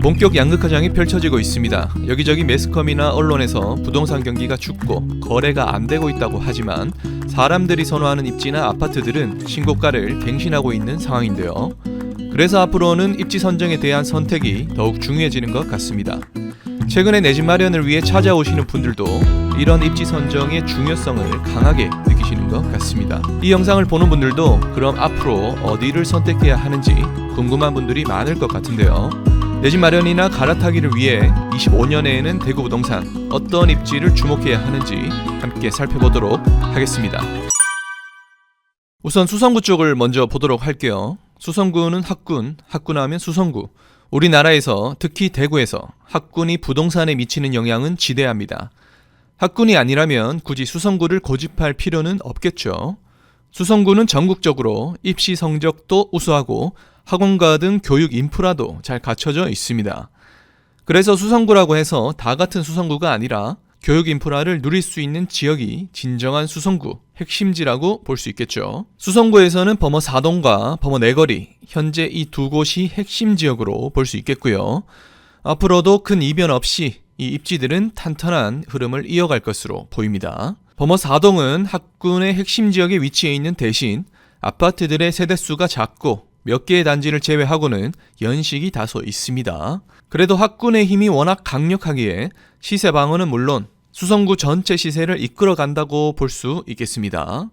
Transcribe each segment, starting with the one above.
본격 양극화장이 펼쳐지고 있습니다. 여기저기 매스컴이나 언론에서 부동산 경기가 죽고 거래가 안 되고 있다고 하지만 사람들이 선호하는 입지나 아파트들은 신고가를 갱신하고 있는 상황인데요. 그래서 앞으로는 입지 선정에 대한 선택이 더욱 중요해지는 것 같습니다. 최근에 내 집 마련을 위해 찾아오시는 분들도 이런 입지 선정의 중요성을 강하게 느끼시는 것 같습니다. 이 영상을 보는 분들도 그럼 앞으로 어디를 선택해야 하는지 궁금한 분들이 많을 것 같은데요. 내 집 마련이나 갈아타기를 위해 25년에는 대구 부동산 어떤 입지를 주목해야 하는지 함께 살펴보도록 하겠습니다. 우선 수성구 쪽을 먼저 보도록 할게요. 수성구는 학군, 학군하면 수성구. 우리나라에서 특히 대구에서 학군이 부동산에 미치는 영향은 지대합니다. 학군이 아니라면 굳이 수성구를 고집할 필요는 없겠죠. 수성구는 전국적으로 입시 성적도 우수하고 학원가 등 교육 인프라도 잘 갖춰져 있습니다. 그래서 수성구라고 해서 다 같은 수성구가 아니라 교육 인프라를 누릴 수 있는 지역이 진정한 수성구 핵심지라고 볼 수 있겠죠. 수성구에서는 범어 4동과 범어 4거리, 현재 이 두 곳이 핵심 지역으로 볼 수 있겠고요. 앞으로도 큰 이변 없이 이 입지들은 탄탄한 흐름을 이어갈 것으로 보입니다. 범어 4동은 학군의 핵심 지역에 위치해 있는 대신 아파트들의 세대수가 작고 몇 개의 단지를 제외하고는 연식이 다소 있습니다. 그래도 학군의 힘이 워낙 강력하기에 시세 방어는 물론 수성구 전체 시세를 이끌어간다고 볼 수 있겠습니다.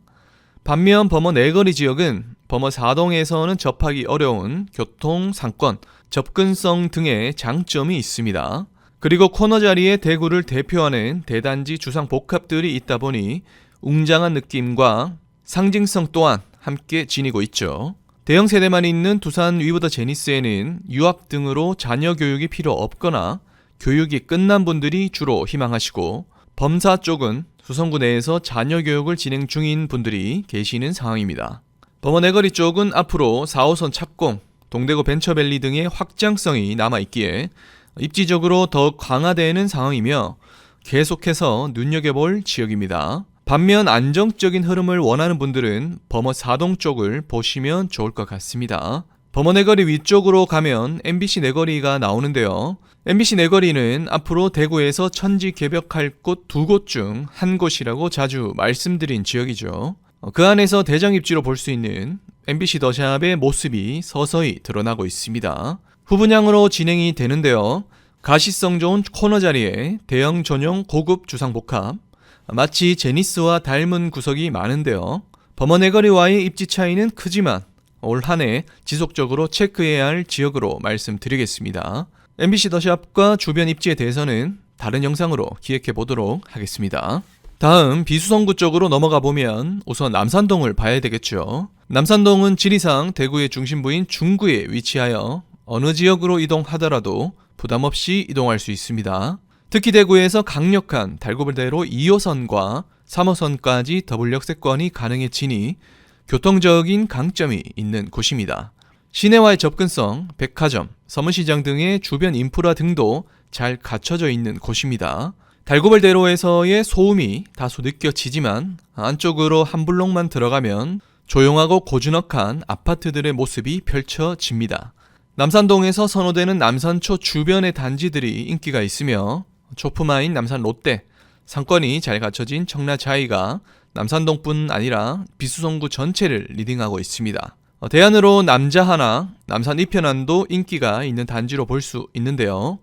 반면 범어 4거리 지역은 범어 4동에서는 접하기 어려운 교통, 상권, 접근성 등의 장점이 있습니다. 그리고 코너 자리에 대구를 대표하는 대단지 주상 복합들이 있다 보니 웅장한 느낌과 상징성 또한 함께 지니고 있죠. 대형 세대만 있는 두산 위브더 제니스에는 유학 등으로 자녀 교육이 필요 없거나 교육이 끝난 분들이 주로 희망하시고, 범사 쪽은 수성구 내에서 자녀 교육을 진행 중인 분들이 계시는 상황입니다. 범어 4거리 쪽은 앞으로 4호선 착공, 동대구 벤처밸리 등의 확장성이 남아있기에 입지적으로 더욱 강화되는 상황이며 계속해서 눈여겨볼 지역입니다. 반면 안정적인 흐름을 원하는 분들은 범어 4동 쪽을 보시면 좋을 것 같습니다. 범어 4거리 위쪽으로 가면 MBC 4거리가 나오는데요. MBC 4거리는 앞으로 대구에서 천지 개벽할 곳 2곳 중 한 곳이라고 자주 말씀드린 지역이죠. 그 안에서 대장 입지로 볼 수 있는 MBC 더샵의 모습이 서서히 드러나고 있습니다. 후분양으로 진행이 되는데요. 가시성 좋은 코너 자리에 대형 전용 고급 주상복합, 마치 제니스와 닮은 구석이 많은데요. 범어 4거리와의 입지 차이는 크지만 올 한 해 지속적으로 체크해야 할 지역으로 말씀드리겠습니다. MBC 더샵과 주변 입지에 대해서는 다른 영상으로 기획해 보도록 하겠습니다. 다음 비수성구 쪽으로 넘어가 보면 우선 남산동을 봐야 되겠죠. 남산동은 지리상 대구의 중심부인 중구에 위치하여 어느 지역으로 이동하더라도 부담 없이 이동할 수 있습니다. 특히 대구에서 강력한 달구불대로 2호선과 3호선까지 더블 역세권이 가능해지니 교통적인 강점이 있는 곳입니다. 시내와의 접근성, 백화점, 서문시장 등의 주변 인프라 등도 잘 갖춰져 있는 곳입니다. 달구벌대로에서의 소음이 다소 느껴지지만 안쪽으로 한 블록만 들어가면 조용하고 고즈넉한 아파트들의 모습이 펼쳐집니다. 남산동에서 선호되는 남산초 주변의 단지들이 인기가 있으며 초품화인 남산 롯데, 상권이 잘 갖춰진 청라자이가 남산동뿐 아니라 비수성구 전체를 리딩하고 있습니다. 대안으로 남자하나, 남산 이편안도 인기가 있는 단지로 볼 수 있는데요.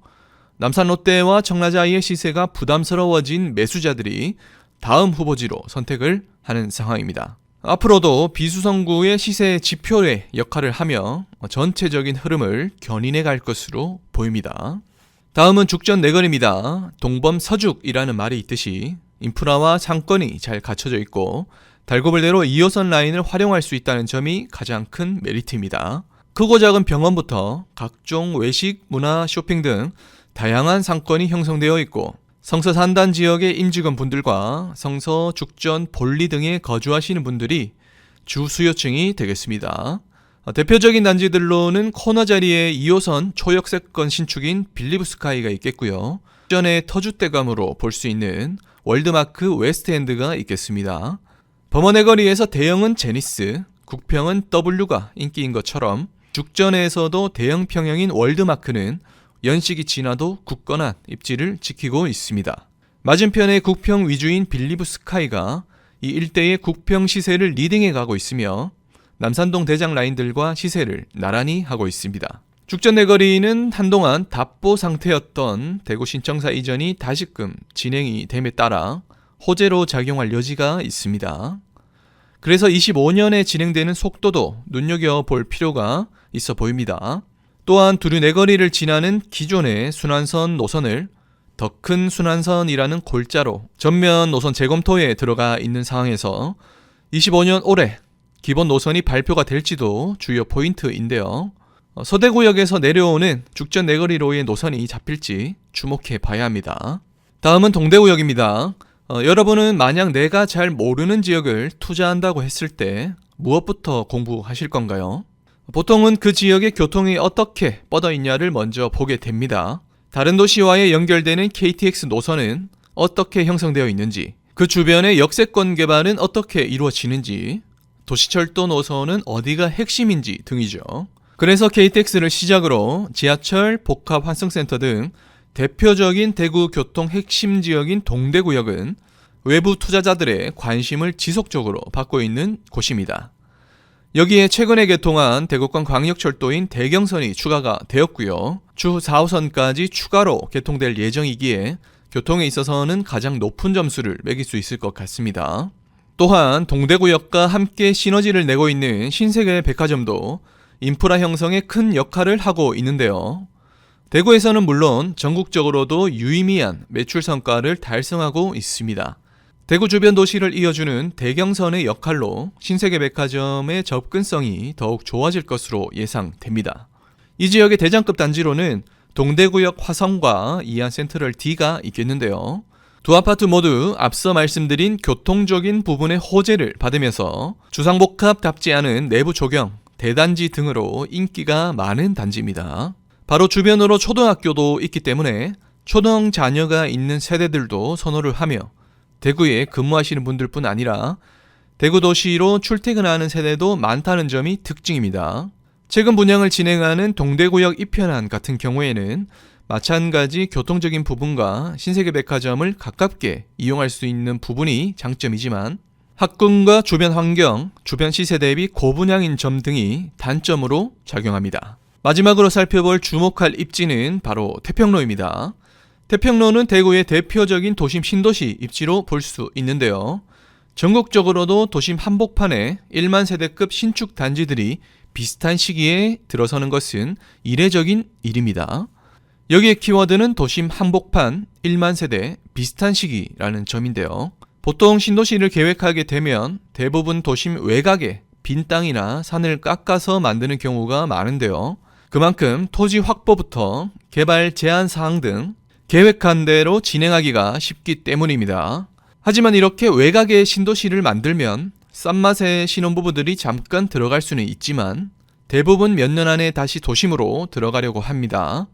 남산 롯데와 청라자이의 시세가 부담스러워진 매수자들이 다음 후보지로 선택을 하는 상황입니다. 앞으로도 비수성구의 시세 지표의 역할을 하며 전체적인 흐름을 견인해 갈 것으로 보입니다. 다음은 죽전 4거리입니다. 동범 서죽이라는 말이 있듯이 인프라와 상권이 잘 갖춰져 있고 달구벌대로 2호선 라인을 활용할 수 있다는 점이 가장 큰 메리트입니다. 크고 작은 병원부터 각종 외식, 문화, 쇼핑 등 다양한 상권이 형성되어 있고 성서 산단 지역의 임직원 분들과 성서, 죽전, 볼리 등에 거주하시는 분들이 주 수요층이 되겠습니다. 대표적인 단지들로는 코너 자리에 2호선 초역세권 신축인 빌리브스카이가 있겠고요. 전에 터줏대감으로 볼 수 있는 월드마크 웨스트엔드가 있겠습니다. 범어 4거리에서 대형은 제니스, 국평은 W가 인기인 것처럼 죽전에서도 대형 평형인 월드마크는 연식이 지나도 굳건한 입지를 지키고 있습니다. 맞은편의 국평 위주인 빌리브 스카이가 이 일대의 국평 시세를 리딩해 가고 있으며 남산동 대장 라인들과 시세를 나란히 하고 있습니다. 죽전 내거리는 한동안 답보 상태였던 대구 신청사 이전이 다시금 진행이 됨에 따라 호재로 작용할 여지가 있습니다. 그래서 25년에 진행되는 속도도 눈여겨볼 필요가 있어 보입니다. 또한 두류 내거리를 지나는 기존의 순환선 노선을 더 큰 순환선이라는 골자로 전면 노선 재검토에 들어가 있는 상황에서 25년 올해 기본 노선이 발표가 될지도 주요 포인트인데요. 서대구역에서 내려오는 죽전 내거리로의 노선이 잡힐지 주목해 봐야 합니다. 다음은 동대구역입니다. 여러분은 만약 내가 잘 모르는 지역을 투자한다고 했을 때 무엇부터 공부하실 건가요? 보통은 그 지역의 교통이 어떻게 뻗어 있냐를 먼저 보게 됩니다. 다른 도시와의 연결되는 KTX 노선은 어떻게 형성되어 있는지, 그 주변의 역세권 개발은 어떻게 이루어지는지, 도시철도 노선은 어디가 핵심인지 등이죠. 그래서 KTX를 시작으로 지하철, 복합 환승센터 등 대표적인 대구 교통 핵심 지역인 동대구역은 외부 투자자들의 관심을 지속적으로 받고 있는 곳입니다. 여기에 최근에 개통한 대구권 광역철도인 대경선이 추가가 되었고요. 주 4호선까지 추가로 개통될 예정이기에 교통에 있어서는 가장 높은 점수를 매길 수 있을 것 같습니다. 또한 동대구역과 함께 시너지를 내고 있는 신세계 백화점도 인프라 형성에 큰 역할을 하고 있는데요. 대구에서는 물론 전국적으로도 유의미한 매출 성과를 달성하고 있습니다. 대구 주변 도시를 이어주는 대경선의 역할로 신세계 백화점의 접근성이 더욱 좋아질 것으로 예상됩니다. 이 지역의 대장급 단지로는 동대구역 화성과 이안 센트럴 D가 있겠는데요. 두 아파트 모두 앞서 말씀드린 교통적인 부분의 호재를 받으면서 주상복합답지 않은 내부 조경, 대단지 등으로 인기가 많은 단지입니다. 바로 주변으로 초등학교도 있기 때문에 초등 자녀가 있는 세대들도 선호를 하며 대구에 근무하시는 분들뿐 아니라 대구 도시로 출퇴근하는 세대도 많다는 점이 특징입니다. 최근 분양을 진행하는 동대구역 이편안 같은 경우에는 마찬가지 교통적인 부분과 신세계 백화점을 가깝게 이용할 수 있는 부분이 장점이지만 학군과 주변 환경, 주변 시세 대비 고분양인 점 등이 단점으로 작용합니다. 마지막으로 살펴볼 주목할 입지는 바로 태평로입니다. 태평로는 대구의 대표적인 도심 신도시 입지로 볼 수 있는데요. 전국적으로도 도심 한복판에 1만 세대급 신축 단지들이 비슷한 시기에 들어서는 것은 이례적인 일입니다. 여기의 키워드는 도심 한복판 1만 세대 비슷한 시기라는 점인데요. 보통 신도시를 계획하게 되면 대부분 도심 외곽에 빈 땅이나 산을 깎아서 만드는 경우가 많은데요. 그만큼 토지 확보부터 개발 제한 사항 등 계획한 대로 진행하기가 쉽기 때문입니다. 하지만 이렇게 외곽에 신도시를 만들면 싼 맛의 신혼부부들이 잠깐 들어갈 수는 있지만 대부분 몇 년 안에 다시 도심으로 들어가려고 합니다.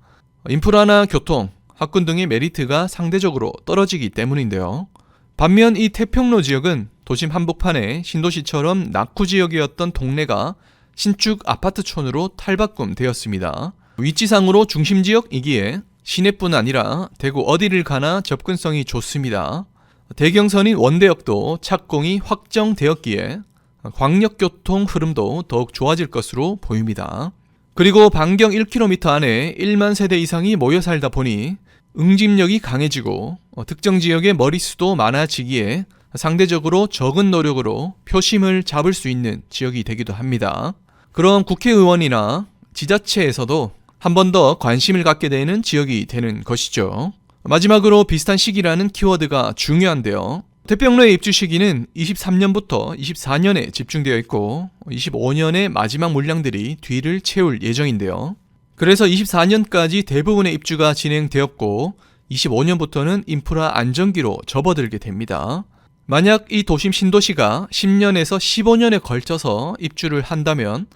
인프라나 교통, 학군 등의 메리트가 상대적으로 떨어지기 때문인데요. 반면 이 태평로 지역은 도심 한복판에 신도시처럼 낙후 지역이었던 동네가 신축 아파트촌으로 탈바꿈되었습니다. 위치상으로 중심지역이기에 시내뿐 아니라 대구 어디를 가나 접근성이 좋습니다. 대경선인 원대역도 착공이 확정되었기에 광역교통 흐름도 더욱 좋아질 것으로 보입니다. 그리고 반경 1km 안에 1만 세대 이상이 모여 살다 보니 응집력이 강해지고 특정 지역의 머릿수도 많아지기에 상대적으로 적은 노력으로 표심을 잡을 수 있는 지역이 되기도 합니다. 그럼 국회의원이나 지자체에서도 한 번 더 관심을 갖게 되는 지역이 되는 것이죠. 마지막으로 비슷한 시기라는 키워드가 중요한데요. 태평로의 입주 시기는 23년부터 24년에 집중되어 있고 25년의 마지막 물량들이 뒤를 채울 예정인데요. 그래서 24년까지 대부분의 입주가 진행되었고 25년부터는 인프라 안정기로 접어들게 됩니다. 만약 이 도심 신도시가 10년에서 15년에 걸쳐서 입주를 한다면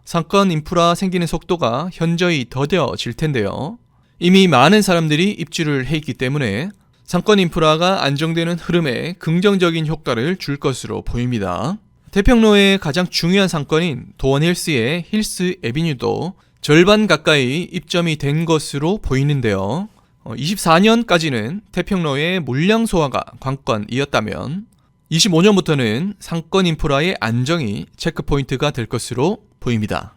상권 인프라 생기는 속도가 현저히 더뎌질 텐데요. 이미 많은 사람들이 입주를 해 있기 때문에 상권 인프라가 안정되는 흐름에 긍정적인 효과를 줄 것으로 보입니다. 태평로의 가장 중요한 상권인 도원힐스의 힐스 에비뉴도 절반 가까이 입점이 된 것으로 보이는데요. 24년까지는 태평로의 물량 소화가 관건이었다면 25년부터는 상권 인프라의 안정이 체크포인트가 될 것으로 보입니다.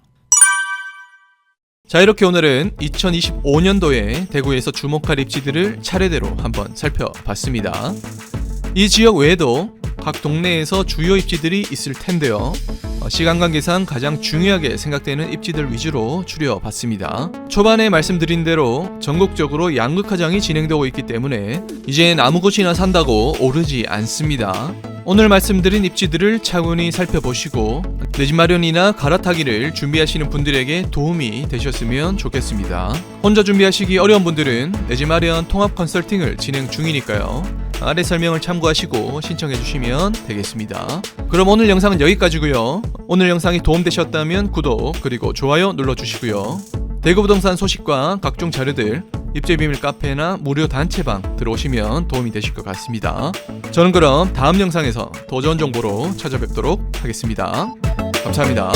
자, 이렇게 오늘은 2025년도에 대구에서 주목할 입지들을 차례대로 한번 살펴봤습니다. 이 지역 외에도 각 동네에서 주요 입지들이 있을 텐데요. 시간 관계상 가장 중요하게 생각되는 입지들 위주로 추려봤습니다. 초반에 말씀드린 대로 전국적으로 양극화장이 진행되고 있기 때문에 이젠 아무 곳이나 산다고 오르지 않습니다. 오늘 말씀드린 입지들을 차분히 살펴보시고 내 집 마련이나 갈아타기를 준비하시는 분들에게 도움이 되셨으면 좋겠습니다. 혼자 준비하시기 어려운 분들은 내 집 마련 통합 컨설팅을 진행 중이니까요. 아래 설명을 참고하시고 신청해 주시면 되겠습니다. 그럼 오늘 영상은 여기까지고요. 오늘 영상이 도움되셨다면 구독 그리고 좋아요 눌러주시고요. 대구 부동산 소식과 각종 자료들 입지비밀 카페나 무료 단체방 들어오시면 도움이 되실 것 같습니다. 저는 그럼 다음 영상에서 더 좋은 정보로 찾아뵙도록 하겠습니다. 감사합니다.